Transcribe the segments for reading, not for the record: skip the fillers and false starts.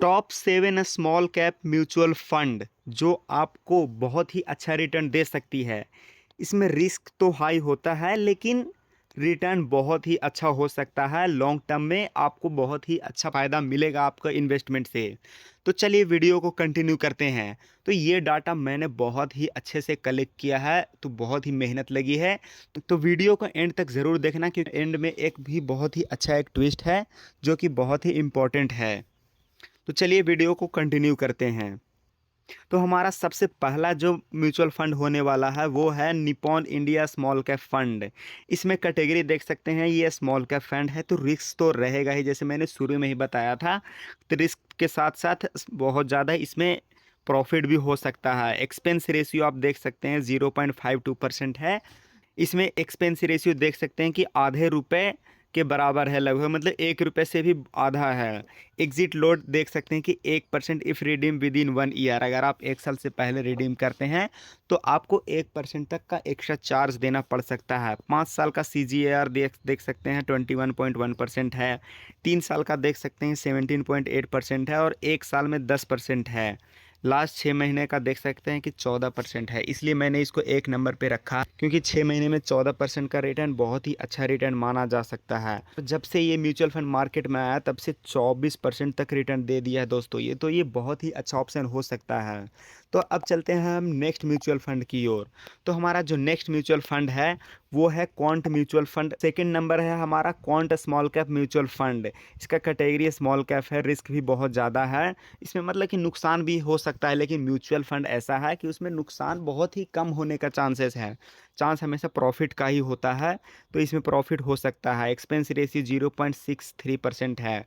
Top 7 small cap mutual fund जो आपको बहुत ही अच्छा रिटर्न दे सकती है। इसमें रिस्क तो हाई होता है लेकिन रिटर्न बहुत ही अच्छा हो सकता है। लॉन्ग टर्म में आपको बहुत ही अच्छा फ़ायदा मिलेगा आपका इन्वेस्टमेंट से। तो चलिए वीडियो को कंटिन्यू करते हैं। तो ये डाटा मैंने बहुत ही अच्छे से कलेक्ट किया है, तो बहुत ही मेहनत लगी है। तो वीडियो को एंड तक ज़रूर देखना क्योंकि एंड में एक भी बहुत ही अच्छा एक ट्विस्ट है जो कि बहुत ही इम्पोर्टेंट है। तो चलिए वीडियो को कंटिन्यू करते हैं। तो हमारा सबसे पहला जो म्यूचुअल फंड होने वाला है वो है Nippon India small cap fund. इसमें कैटेगरी देख सकते हैं, ये स्मॉल कैप फंड है तो रिस्क तो रहेगा ही, जैसे मैंने शुरू में ही बताया था। तो रिस्क के साथ साथ बहुत ज़्यादा इसमें प्रॉफिट भी हो सकता है। एक्सपेंस रेशियो आप देख सकते हैं 0.52% है। इसमें एक्सपेंस रेशियो देख सकते हैं कि आधे रुपए के बराबर है लगभग, मतलब 1 रुपये से भी आधा है। एग्जिट लोड देख सकते हैं कि 1% if redeem within 1 year, अगर आप 1 साल से पहले रिडीम करते हैं तो आपको 1% तक का एक्स्ट्रा चार्ज देना पड़ सकता है। 5 साल का CGAR देख सकते हैं 21.1% है। 3 साल का देख सकते हैं 17.8% है और 1 साल में 10% है। लास्ट 6 महीने का देख सकते हैं कि 14% है। इसलिए मैंने इसको 1 नंबर पे रखा क्योंकि 6 महीने में 14% का रिटर्न बहुत ही अच्छा रिटर्न माना जा सकता है। तो जब से ये म्यूचुअल फंड मार्केट में आया तब से 24% तक रिटर्न दे दिया है दोस्तों। ये बहुत ही अच्छा ऑप्शन हो सकता है। तो अब चलते हैं हम नेक्स्ट म्यूचुअल फंड की ओर। तो हमारा जो नेक्स्ट म्यूचुअल फंड है वो है quant mutual fund. Second number है हमारा quant small cap mutual fund. इसका कैटेगरी स्मॉल कैप है, रिस्क भी बहुत ज़्यादा है। इसमें मतलब कि नुकसान भी हो सकता है, लेकिन म्यूचुअल फंड ऐसा है कि उसमें नुकसान बहुत ही कम होने का चांसेस है। चांस हमेशा प्रॉफिट का ही होता है, तो इसमें प्रॉफिट हो सकता है। एक्सपेंस रेशियो 0.63% है।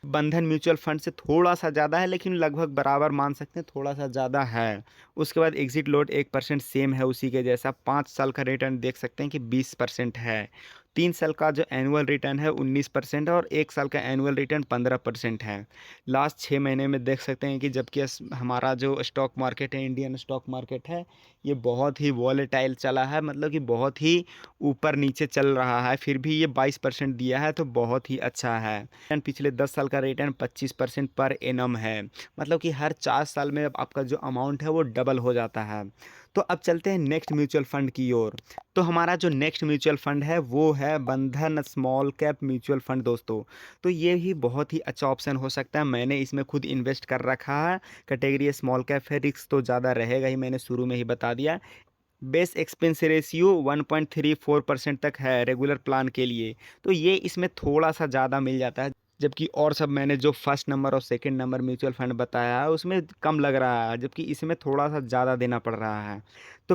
बंधन म्यूचुअल फंड से थोड़ा सा ज़्यादा है लेकिन लगभग बराबर मान सकते हैं, थोड़ा सा ज़्यादा है। उसके बाद एग्जिट लोड 1% सेम है उसी के जैसा। 5 साल का रिटर्न देख सकते हैं कि 20% है। 3 साल का जो एनुअल रिटर्न है 19% है और 1 साल का एनुअल रिटर्न 15% है। लास्ट 6 महीने में देख सकते हैं कि जबकि हमारा जो स्टॉक मार्केट है, इंडियन स्टॉक मार्केट है, ये बहुत ही वॉलेटाइल चला है, मतलब कि बहुत ही ऊपर नीचे चल रहा है, फिर भी ये 22% दिया है तो बहुत ही अच्छा है। एंड पिछले 10 साल का रिटर्न 25% पर एनम है, मतलब कि हर 4 साल में आपका जो अमाउंट है वो डबल हो जाता है। तो अब चलते हैं नेक्स्ट म्यूचुअल फंड की ओर। तो हमारा जो नेक्स्ट म्यूचुअल फंड है वो है बंधन स्मॉल कैप म्यूचुअल फंड दोस्तों। तो ये भी बहुत ही अच्छा ऑप्शन हो सकता है। मैंने इसमें खुद इन्वेस्ट कर रखा है। कैटेगरी स्मॉल कैप है, रिस्क तो ज़्यादा रहेगा ही, मैंने शुरू में ही बता दिया। बेस एक्सपेंस रेशियो 1.34% तक है रेगुलर प्लान के लिए, तो ये इसमें थोड़ा सा ज़्यादा मिल जाता है। जबकि और सब मैंने जो फर्स्ट नंबर और सेकंड नंबर म्यूचुअल फंड बताया है उसमें कम लग रहा है, जबकि इसमें थोड़ा सा ज़्यादा देना पड़ रहा है। तो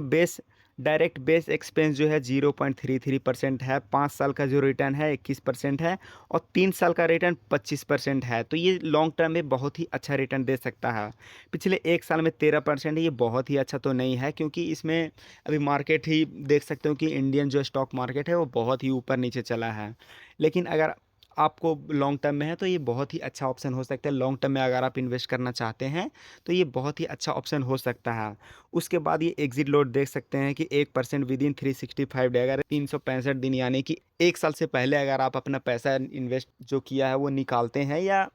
डायरेक्ट बेस एक्सपेंस जो है 0.33% है। 5 साल का जो रिटर्न है 21% है और 3 साल का रिटर्न 25% है। तो ये लॉन्ग टर्म में बहुत ही अच्छा रिटर्न दे सकता है। पिछले 1 साल में 13% है, ये बहुत ही अच्छा तो नहीं है क्योंकि इसमें अभी मार्केट ही देख सकते हो कि इंडियन जो स्टॉक मार्केट है वो बहुत ही ऊपर नीचे चला है। लेकिन अगर आपको लॉन्ग टर्म में है तो ये बहुत ही अच्छा ऑप्शन हो सकता है। लॉन्ग टर्म में अगर आप इन्वेस्ट करना चाहते हैं तो ये बहुत ही अच्छा ऑप्शन हो सकता है। उसके बाद ये एग्जिट लोड देख सकते हैं कि 1% विद इन 365 डे, अगर 365 दिन यानी कि 1 साल से पहले अगर आप अपना पैसा इन्वेस्ट जो किया है वो निकालते हैं या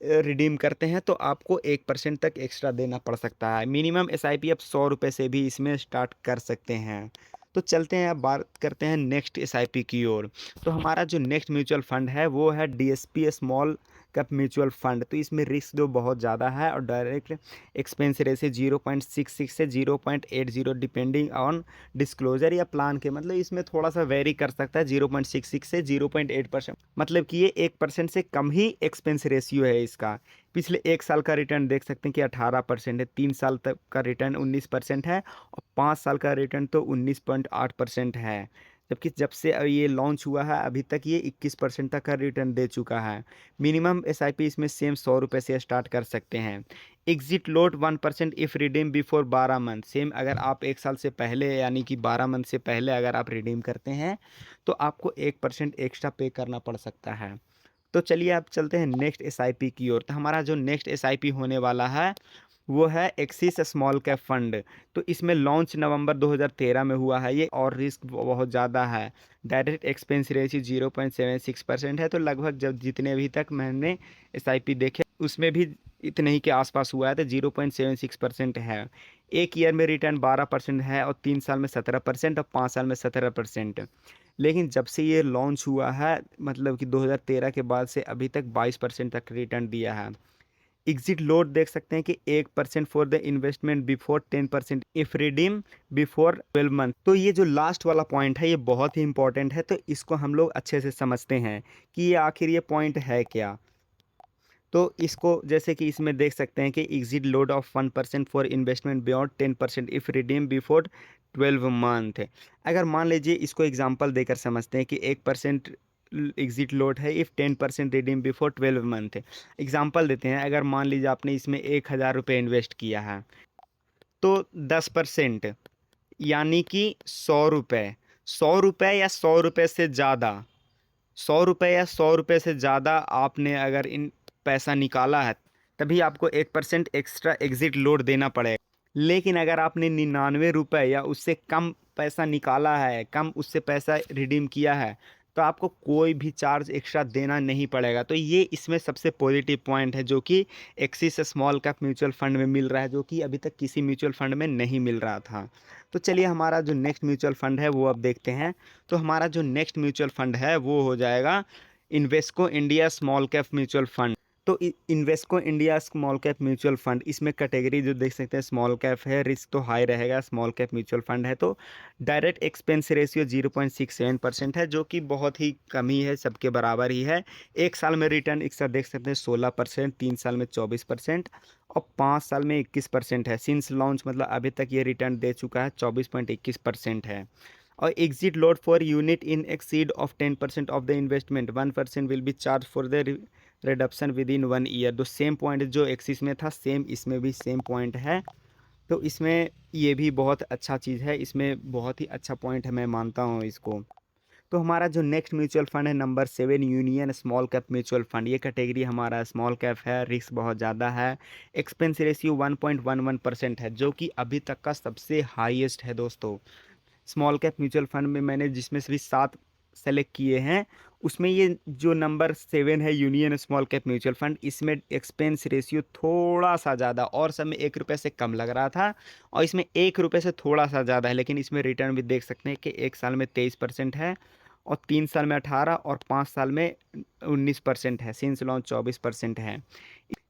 रिडीम करते हैं तो आपको 1% तक एक्स्ट्रा देना पड़ सकता है। मिनिमम SIP आप 100 रुपये से भी इसमें स्टार्ट कर सकते हैं। तो चलते हैं, अब बात करते हैं नेक्स्ट SIP की ओर। तो हमारा जो नेक्स्ट म्यूचुअल फंड है वो है DSP small cap mutual fund. तो इसमें रिस्क जो बहुत ज़्यादा है और डायरेक्ट एक्सपेंस रेशियो 0.66 से 0.80 डिपेंडिंग ऑन डिस्क्लोजर या प्लान के, मतलब इसमें थोड़ा सा वेरी कर सकता है। 0.66 से 0.8%, मतलब कि ये 1% से कम ही एक्सपेंस रेशियो है इसका। पिछले 1 साल का रिटर्न देख सकते हैं कि 18% है। 3 साल तक का रिटर्न 19% है और 5 साल का रिटर्न तो 19.8% है। जबकि जब से ये लॉन्च हुआ है अभी तक ये 21% तक का रिटर्न दे चुका है। मिनिमम SIP इसमें सेम 100 रुपये से स्टार्ट कर सकते हैं। Exit load 1% if redeem before 12 month, same अगर आप 1 साल से पहले यानी कि 12 मंथ से पहले अगर आप रिडीम करते हैं तो आपको 1% एक्स्ट्रा पे करना पड़ सकता है। तो चलिए अब चलते हैं नेक्स्ट SIP की ओर। तो हमारा जो नेक्स्ट SIP होने वाला है वो है एक्सिस स्मॉल कैप फंड। तो इसमें लॉन्च नवंबर 2013 में हुआ है ये और रिस्क बहुत ज़्यादा है। डायरेक्ट एक्सपेंस रेशियो 0.76% है। तो लगभग जब जितने भी तक मैंने SIP देखे उसमें भी इतने ही के आसपास हुआ है, तो 0.76% है। एक ईयर में रिटर्न 12% है, और 3 साल में 17%, और 5 साल में 17%। लेकिन जब से ये लॉन्च हुआ है, मतलब कि 2013 के बाद से अभी तक 22% तक रिटर्न दिया है। एग्जिट लोड देख सकते हैं कि 1% for the investment before 10% if redeem before 12 month. तो ये जो लास्ट वाला पॉइंट है ये बहुत ही इंपॉर्टेंट है, तो इसको हम लोग अच्छे से समझते हैं कि ये आखिर ये पॉइंट है क्या। तो इसको जैसे कि इसमें देख सकते हैं कि exit load of 1% for investment beyond 10% if redeem before 12 month. अगर मान लीजिए इसको एग्जांपल देकर समझते हैं कि 1% एग्जिट लोड है if 10% redeem before 12 month. Example देते हैं, अगर मान लीजिए आपने इसमें 1,000 रुपये इन्वेस्ट किया है, तो 10% यानी कि 100 रुपये, 100 रुपये या 100 रुपये से ज़्यादा, 100 रुपये या 100 रुपये से ज़्यादा आपने अगर इन पैसा निकाला है, तभी आपको 1% एक्स्ट्रा एग्जिट लोड देना पड़ेगा। लेकिन अगर आपने 99 रुपये या उससे कम पैसा निकाला है, कम उससे पैसा रिडीम किया है, तो आपको कोई भी चार्ज एक्स्ट्रा देना नहीं पड़ेगा। तो ये इसमें सबसे पॉजिटिव पॉइंट है, जो कि axis small cap mutual fund में मिल रहा है, जो कि अभी तक किसी म्यूचुअल फंड में नहीं मिल रहा था। तो चलिए हमारा जो नेक्स्ट म्यूचुअल फंड है वो अब देखते हैं। तो हमारा जो नेक्स्ट म्यूचुअल फंड है वो हो जाएगा Invesco India small cap mutual fund. तो Invesco India small cap mutual fund, इसमें कैटेगरी जो देख सकते हैं स्मॉल कैप है, रिस्क तो हाई रहेगा, स्मॉल कैप म्यूचुअल फंड है। तो डायरेक्ट एक्सपेंस रेशियो 0.67% है, जो कि बहुत ही कम ही है, सबके बराबर ही है। एक साल में रिटर्न एक साथ देख सकते हैं 16%, 3 साल में 24%, और 5 साल में 21% है। सिंस लॉन्च मतलब अभी तक ये रिटर्न दे चुका है 24.21% है। और exit load for unit in exceed of 10% of the investment 1% will be charge for the reduction with in 1 year. तो सेम पॉइंट जो एक्सिस में था सेम इसमें भी सेम पॉइंट है। तो इसमें ये भी बहुत अच्छा चीज़ है, इसमें बहुत ही अच्छा पॉइंट है, मैं मानता हूँ इसको। तो हमारा जो नेक्स्ट म्यूचुअल फंड है number 7, union small cap mutual fund. ये कैटेगरी हमारा स्मॉल कैप है, रिस्क बहुत ज़्यादा है, एक्सपेंस रेशियो 1.11% है, जो कि अभी तक का सबसे हाईएस्ट है दोस्तों। स्मॉल कैप म्यूचुअल फंड में मैंने जिसमें से भी 7 सेलेक्ट किए हैं, उसमें ये जो नंबर 7 है union small cap mutual fund, इसमें एक्सपेंस रेशियो थोड़ा सा ज़्यादा, और सब में 1 रुपये से कम लग रहा था, और इसमें 1 रुपये से थोड़ा सा ज़्यादा है। लेकिन इसमें रिटर्न भी देख सकते हैं कि एक साल में 23% है, और 3 साल में 18, और 5 साल में 19% है। सिंस लॉन्च 24% है।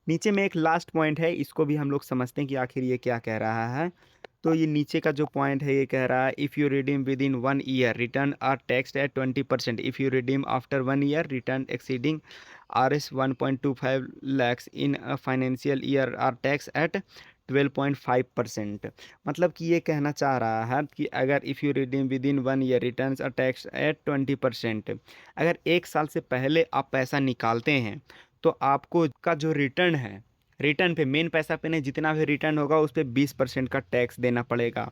नीचे में एक लास्ट पॉइंट है, इसको भी हम लोग समझते हैं कि आखिर ये क्या कह रहा है। तो ये नीचे का जो पॉइंट है ये कह रहा है if you redeem within 1 year return are taxed at 20%, if you redeem after 1 year return exceeding Rs 1.25 lakhs in a financial year are tax at 12.5%। मतलब कि ये कहना चाह रहा है कि अगर if you redeem within 1 year return are tax at 20%, अगर एक साल से पहले आप पैसा निकालते हैं तो आपको का जो रिटर्न है, रिटर्न पे, मेन पैसा पे नहीं, जितना भी रिटर्न होगा उस पर 20% का टैक्स देना पड़ेगा।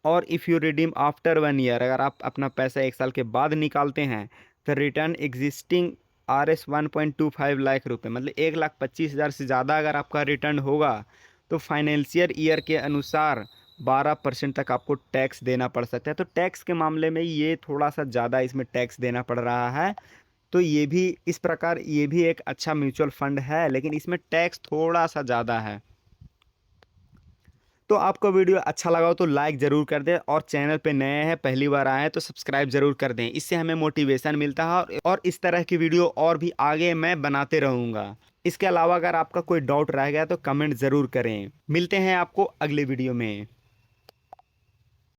और if you redeem after 1 year, अगर आप अपना पैसा एक साल के बाद निकालते हैं तो रिटर्न एग्जिस्टिंग Rs 1.25 लाख रुपये, मतलब 1,25,000 से ज़्यादा अगर आपका रिटर्न होगा तो फाइनेंशियल ईयर के अनुसार 12% तक आपको टैक्स देना पड़ सकता है। तो टैक्स के मामले में ये थोड़ा सा ज़्यादा इसमें टैक्स देना पड़ रहा है। तो ये भी इस प्रकार ये भी एक अच्छा म्यूचुअल फंड है, लेकिन इसमें टैक्स थोड़ा सा ज़्यादा है। तो आपको वीडियो अच्छा लगा हो तो लाइक ज़रूर कर दें, और चैनल पे नए हैं, पहली बार आए हैं तो सब्सक्राइब ज़रूर कर दें। इससे हमें मोटिवेशन मिलता है, और इस तरह की वीडियो और भी आगे मैं बनाते रहूँगा। इसके अलावा अगर आपका कोई डाउट रह गया तो कमेंट ज़रूर करें। मिलते हैं आपको अगले वीडियो में।